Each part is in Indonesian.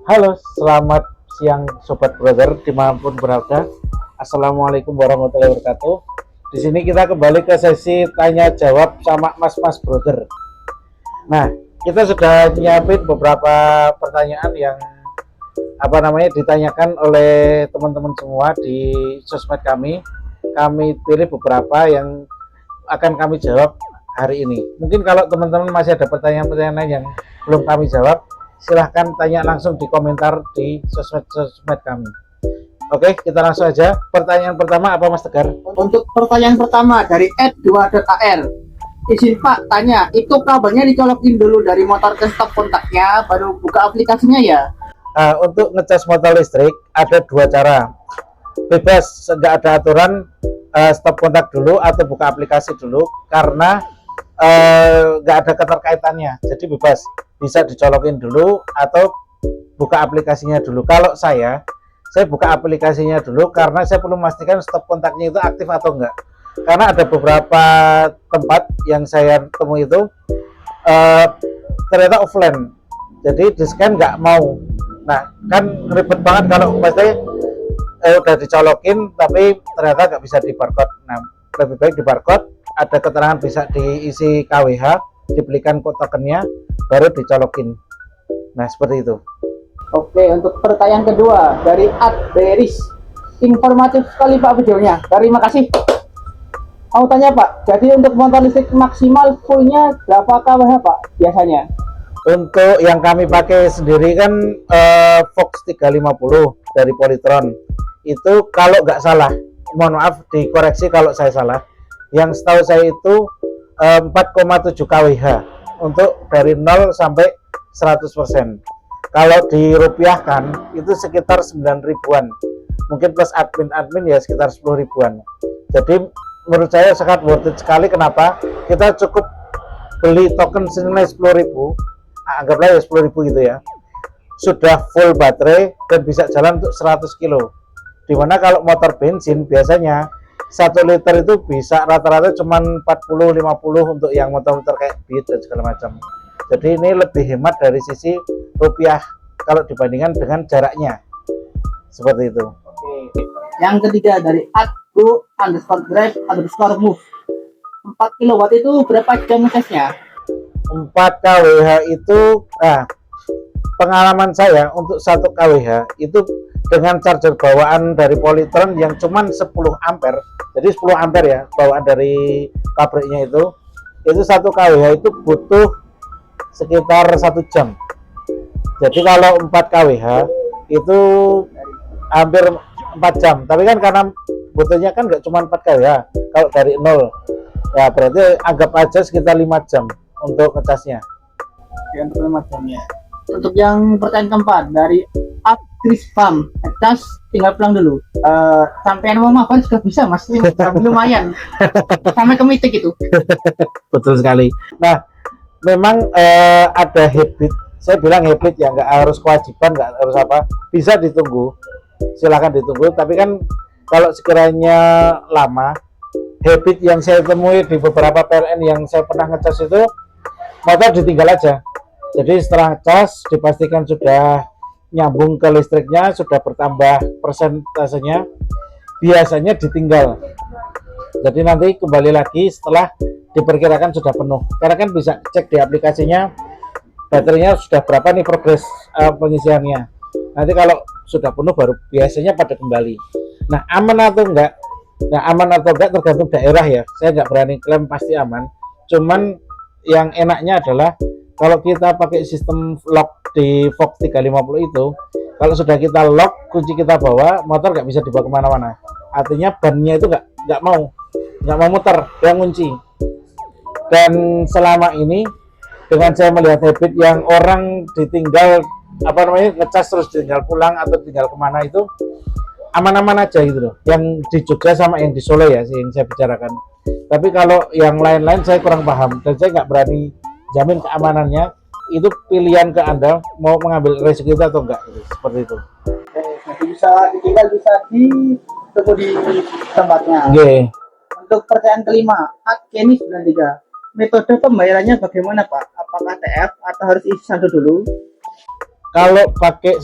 Halo, selamat siang Sobat Brother dimanapun berada. Assalamualaikum warahmatullahi wabarakatuh. Di sini kita kembali ke sesi tanya jawab sama Mas Brother. Nah, kita sudah nyiapin beberapa pertanyaan yang ditanyakan oleh teman-teman semua di sosmed kami. Kami pilih beberapa yang akan kami jawab hari ini. Mungkin kalau teman-teman masih ada pertanyaan-pertanyaan yang belum kami jawab, silahkan tanya langsung di komentar di sosmed kami. Oke, kita langsung aja. Pertanyaan pertama apa Mas Tegar? Untuk pertanyaan pertama dari @2.ar. Izin Pak, tanya, itu kabelnya dicolokin dulu dari motor ke stop kontaknya, baru buka aplikasinya ya? Untuk ngecas motor listrik ada dua cara. Bebas, nggak ada aturan stop kontak dulu atau buka aplikasi dulu, karena nggak ada keterkaitannya. Jadi bebas, bisa dicolokin dulu atau buka aplikasinya dulu. Kalau saya buka aplikasinya dulu karena saya perlu memastikan stop kontaknya itu aktif atau enggak. Karena ada beberapa tempat yang saya temui itu ternyata offline, jadi di scan nggak mau. Nah, kan ribet banget kalau pasti udah dicolokin tapi ternyata nggak bisa di barcode. Nah, lebih baik di barcode, ada keterangan bisa diisi KWH, dibelikan kode tokennya, baru dicolokin. Nah, seperti itu. Oke, untuk pertanyaan kedua dari @beris. Informatif sekali Pak videonya. Terima kasih. Mau tanya Pak, jadi untuk motor listrik maksimal fullnya berapa kWh Pak biasanya? Untuk yang kami pakai sendiri kan Fox 350 dari Polytron. Itu kalau nggak salah, mohon maaf dikoreksi kalau saya salah, yang setahu saya itu 4,7 kWh untuk dari 0 sampai 100%. Kalau dirupiahkan itu sekitar 9 ribuan, mungkin plus admin ya sekitar 10 ribuan. Jadi menurut saya sangat worth it sekali. Kenapa? Kita cukup beli token senilai 10.000, anggaplah ya 10.000 gitu ya, sudah full baterai dan bisa jalan untuk 100 kilo. Dimana kalau motor bensin biasanya 1 liter itu bisa rata-rata cuma 40-50 untuk yang motor-motor kayak Beat dan segala macam. Jadi ini lebih hemat dari sisi rupiah kalau dibandingkan dengan jaraknya. Seperti itu. Oke. Yang ketiga dari @go_drive_move. 4 kW itu berapa jam ngecasnya? 4 kWh itu pengalaman saya untuk 1 kWh itu dengan charger bawaan dari Polytron yang cuman 10 ampere. Jadi 10 ampere ya bawaan dari pabriknya itu 1 kWh itu butuh sekitar 1 jam. Jadi kalau 4 kWh itu hampir 4 jam. Tapi kan karena butuhnya kan nggak cuma 4 kWh. Kalau dari 0 ya berarti anggap aja sekitar 5 jam untuk ngecasnya. Untuk 5 jamnya. Untuk yang pertanyaan keempat dari @krispam, ngecas tinggal pulang dulu. Sampai mau makan juga bisa Mas, lumayan. Sampai ke mitik itu. Betul sekali. Nah, memang ada habit, saya bilang habit ya, nggak harus kewajiban, nggak harus apa, bisa ditunggu, silakan ditunggu. Tapi kan kalau sekiranya lama, habit yang saya temui di beberapa PLN yang saya pernah ngecas itu, motor ditinggal aja. Jadi setelah ngecas dipastikan sudah nyambung ke listriknya, sudah bertambah persentasenya, biasanya ditinggal. Jadi nanti kembali lagi setelah diperkirakan sudah penuh, karena kan bisa cek di aplikasinya baterainya sudah berapa nih progres pengisiannya. Nanti kalau sudah penuh baru biasanya pada kembali. Nah, aman atau enggak? Nah, aman atau enggak tergantung daerah ya, saya nggak berani klaim pasti aman. Cuman yang enaknya adalah kalau kita pakai sistem lock di Fox 350 itu, kalau sudah kita lock, kunci kita bawa, motor nggak bisa dibawa kemana-mana. Artinya bannya itu nggak mau muter, yang kunci. Dan selama ini dengan saya melihat habit yang orang ditinggal ngecas terus tinggal pulang atau tinggal kemana, itu aman-aman aja gitu loh. Yang di Jogja sama yang di Solo ya yang saya bicarakan. Tapi kalau yang lain-lain saya kurang paham dan saya nggak berani jamin keamanannya. Itu pilihan ke Anda mau mengambil resiko itu atau enggak, seperti itu. Jadi bisa ditinggal, bisa ditunggu di tempatnya. Okay. Untuk pertanyaan kelima, @kenny93. Metode pembayarannya bagaimana Pak? Apakah TF atau harus isi saldo dulu? Kalau pakai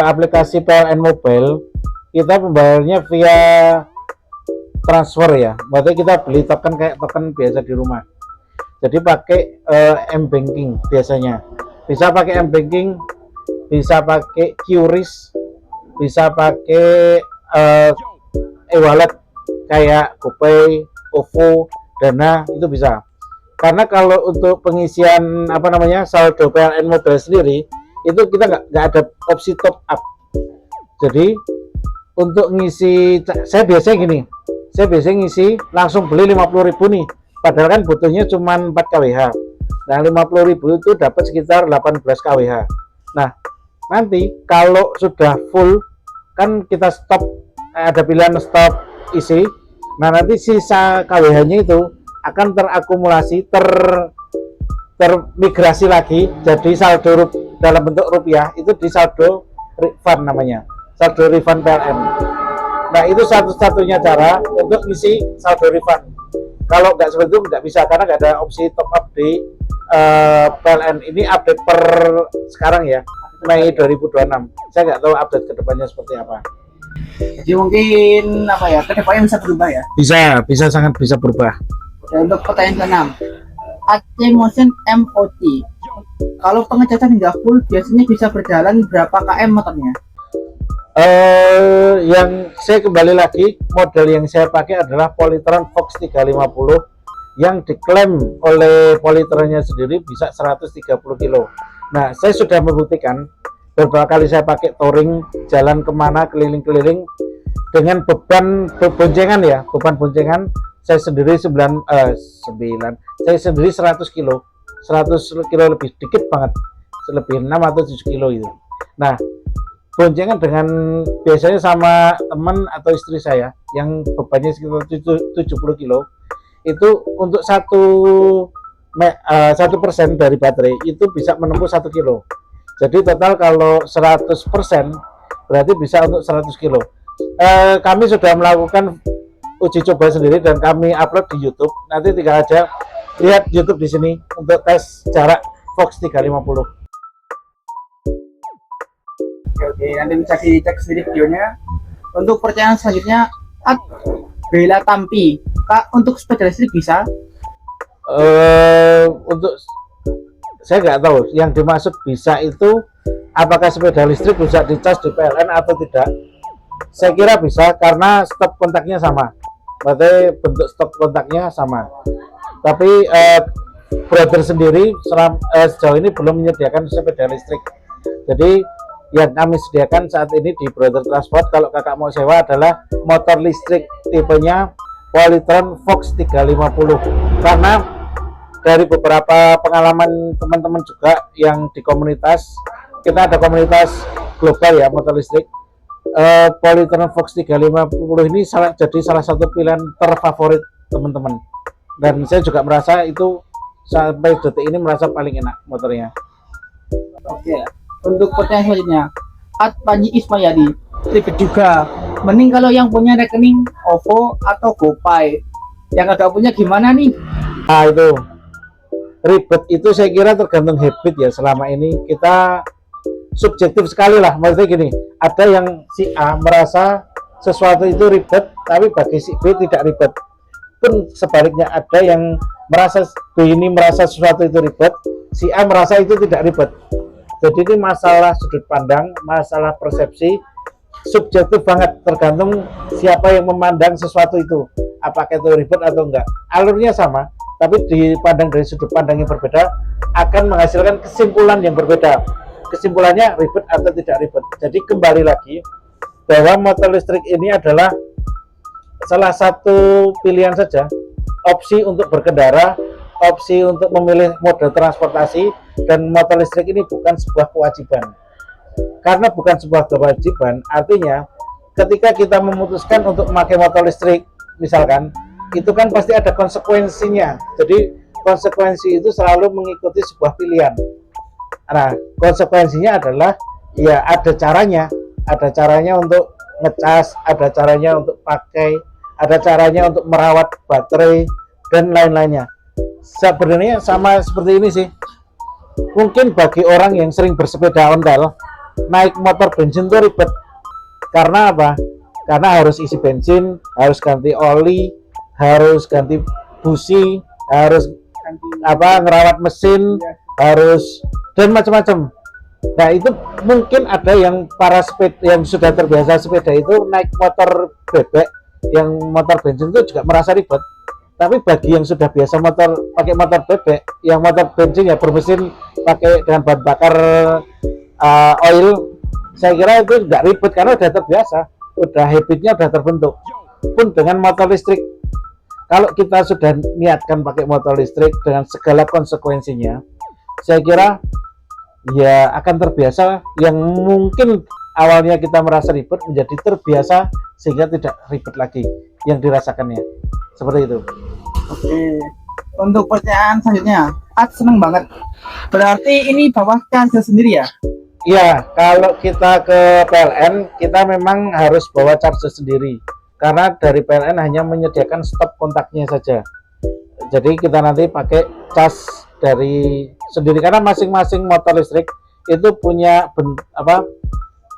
aplikasi PLN Mobile, kita pembayarannya via transfer ya. Berarti kita beli token kayak token biasa di rumah. Jadi pakai M-Banking biasanya. Bisa pakai M-Banking, bisa pakai QRIS, bisa pakai e-wallet kayak GoPay, OVO, Dana, itu bisa. Karena kalau untuk pengisian saldo PLN Mobile sendiri, itu kita nggak ada opsi top up. Jadi untuk ngisi, saya biasanya ngisi langsung beli 50.000 nih, padahal kan butuhnya cuma 4 kWh. Nah 50.000 itu dapat sekitar 18 kWh. Nah nanti kalau sudah full kan kita stop, ada pilihan stop isi. Nah nanti sisa KWH nya itu akan terakumulasi, termigrasi lagi jadi saldo dalam bentuk rupiah, itu di saldo refund namanya, saldo refund PLN. Nah itu satu-satunya cara untuk isi saldo refund. Kalau nggak seperti itu nggak bisa, karena nggak ada opsi top up di PLN. Ini update per sekarang ya, Mei 2026. Saya nggak tahu update kedepannya seperti apa. Jadi mungkin kedepannya bisa berubah ya? Bisa sangat bisa berubah. Dan untuk pertanyaan ke-6, AC Motion MOT, kalau pengecasan hingga full biasanya bisa berjalan berapa km motornya? Yang saya kembali lagi, model yang saya pakai adalah Polytron Fox 350 yang diklaim oleh Polytronnya sendiri bisa 130 kilo. Nah saya sudah membuktikan beberapa kali saya pakai touring, jalan kemana, keliling-keliling dengan beban boncengan saya sendiri 100 kilo, 100 kilo lebih, dikit banget, lebih 6 atau 7 kilo itu. Nah boncengan dengan biasanya sama teman atau istri saya yang bebannya sekitar 70 kilo, itu untuk 1% dari baterai itu bisa menempuh 1 kilo. Jadi total kalau 100% berarti bisa untuk 100 kilo. Kami sudah melakukan uji coba sendiri dan kami upload di YouTube. Nanti tinggal aja lihat YouTube di sini untuk tes jarak Fox 350. Oke, nanti bisa dicek sendiri videonya. Untuk pertanyaan selanjutnya, Bella Tampi, Kak, untuk sepeda listrik bisa? Untuk saya nggak tahu yang dimaksud bisa itu apakah sepeda listrik bisa dicas di PLN atau tidak. Saya kira bisa, karena stop kontaknya sama, berarti bentuk stop kontaknya sama. Tapi brother sendiri sejauh ini belum menyediakan sepeda listrik. Jadi yang kami sediakan saat ini di Brother Transport, kalau kakak mau sewa, adalah motor listrik tipenya Polytron Fox 350. Karena dari beberapa pengalaman teman-teman juga yang di komunitas, kita ada komunitas global ya motor listrik, Polytron Fox 350 ini jadi salah satu pilihan terfavorit teman-teman, dan saya juga merasa itu sampai detik ini merasa paling enak motornya. Oke, untuk pertanyaan selanjutnya, Panji Ismayadi, ribet juga, mending kalau yang punya rekening OVO atau GoPay, yang agak punya gimana nih? Nah itu ribet itu saya kira tergantung habit ya. Selama ini kita subjektif sekali lah, maksudnya gini, ada yang si A merasa sesuatu itu ribet tapi bagi si B tidak ribet, pun sebaliknya ada yang merasa B ini merasa sesuatu itu ribet, si A merasa itu tidak ribet. Jadi ini masalah sudut pandang, masalah persepsi, subjektif banget, tergantung siapa yang memandang sesuatu itu, apakah itu ribet atau enggak. Alurnya sama, tapi dipandang dari sudut pandang yang berbeda akan menghasilkan kesimpulan yang berbeda. Kesimpulannya ribet atau tidak ribet. Jadi kembali lagi bahwa motor listrik ini adalah salah satu pilihan saja, opsi untuk berkendara, opsi untuk memilih mode transportasi, dan motor listrik ini bukan sebuah kewajiban. Karena bukan sebuah kewajiban, artinya ketika kita memutuskan untuk memakai motor listrik misalkan, itu kan pasti ada konsekuensinya. Jadi konsekuensi itu selalu mengikuti sebuah pilihan. Nah, konsekuensinya adalah ya ada caranya untuk ngecas, ada caranya untuk pakai, ada caranya untuk merawat baterai dan lain-lainnya. Sebenarnya sama seperti ini sih. mungkin bagi orang yang sering bersepeda ontel, naik motor bensin itu ribet. Karena apa? Karena harus isi bensin, harus ganti oli, harus ganti busi, harus ngerawat mesin, harus dan macam-macam. Nah itu mungkin ada yang para sepeda yang sudah terbiasa sepeda itu naik motor bebek, yang motor bensin itu juga merasa ribet. Tapi bagi yang sudah biasa pakai motor bebek, yang motor bensin ya bermesin pakai dengan bahan bakar oil, saya kira itu nggak ribet karena udah terbiasa, udah habitnya udah terbentuk. Pun dengan motor listrik, kalau kita sudah niatkan pakai motor listrik dengan segala konsekuensinya, saya kira ya akan terbiasa. Yang mungkin awalnya kita merasa ribet menjadi terbiasa sehingga tidak ribet lagi yang dirasakannya, seperti itu. Oke, untuk pertanyaan selanjutnya, seneng banget. Berarti ini bawa charger sendiri ya? Iya, kalau kita ke PLN kita memang harus bawa charger sendiri karena dari PLN hanya menyediakan stop kontaknya saja. Jadi kita nanti pakai cas dari sendiri karena masing-masing motor listrik itu punya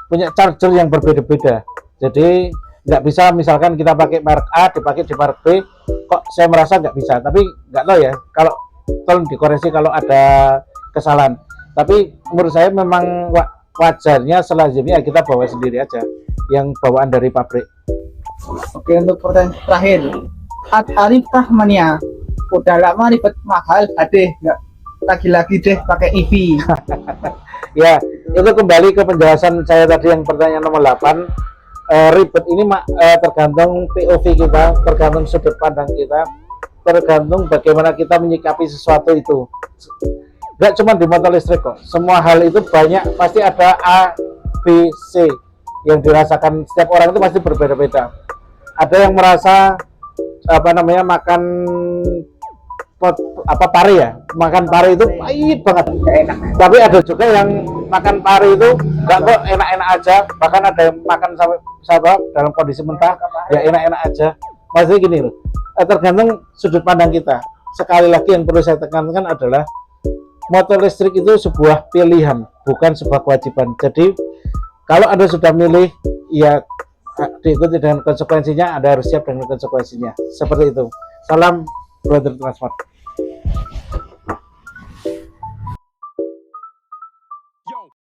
punya charger yang berbeda-beda. Jadi nggak bisa misalkan kita pakai merek A dipakai di merek B, kok saya merasa nggak bisa. Tapi nggak tahu ya, kalau tolong dikoreksi kalau ada kesalahan. Tapi menurut saya memang wajarnya selazimnya kita bawa sendiri aja yang bawaan dari pabrik. Oke, untuk pertanyaan terakhir, Arifah Mania, udah lama ribet mahal, adeh nggak lagi-lagi deh pakai EV. Ya, itu kembali ke penjelasan saya tadi yang pertanyaan nomor 8. Ribet ini tergantung POV kita, tergantung sudut pandang kita, tergantung bagaimana kita menyikapi sesuatu itu. Nggak cuma di motor listrik kok, semua hal itu banyak, pasti ada A, B, C yang dirasakan setiap orang itu pasti berbeda-beda. Ada yang merasa makan pari ya, makan pari itu pahit banget, nggak enak. Tapi ada juga yang makan pari itu nggak kok enak-enak aja, bahkan ada yang makan sampai dalam kondisi mentah ya enak-enak aja. Maksudnya gini loh, tergantung sudut pandang kita. Sekali lagi yang perlu saya tekankan adalah motor listrik itu sebuah pilihan, bukan sebuah kewajiban. Jadi kalau Anda sudah milih, ya diikuti dengan konsekuensinya, Anda harus siap dengan konsekuensinya. Seperti itu. Salam Brother Transport.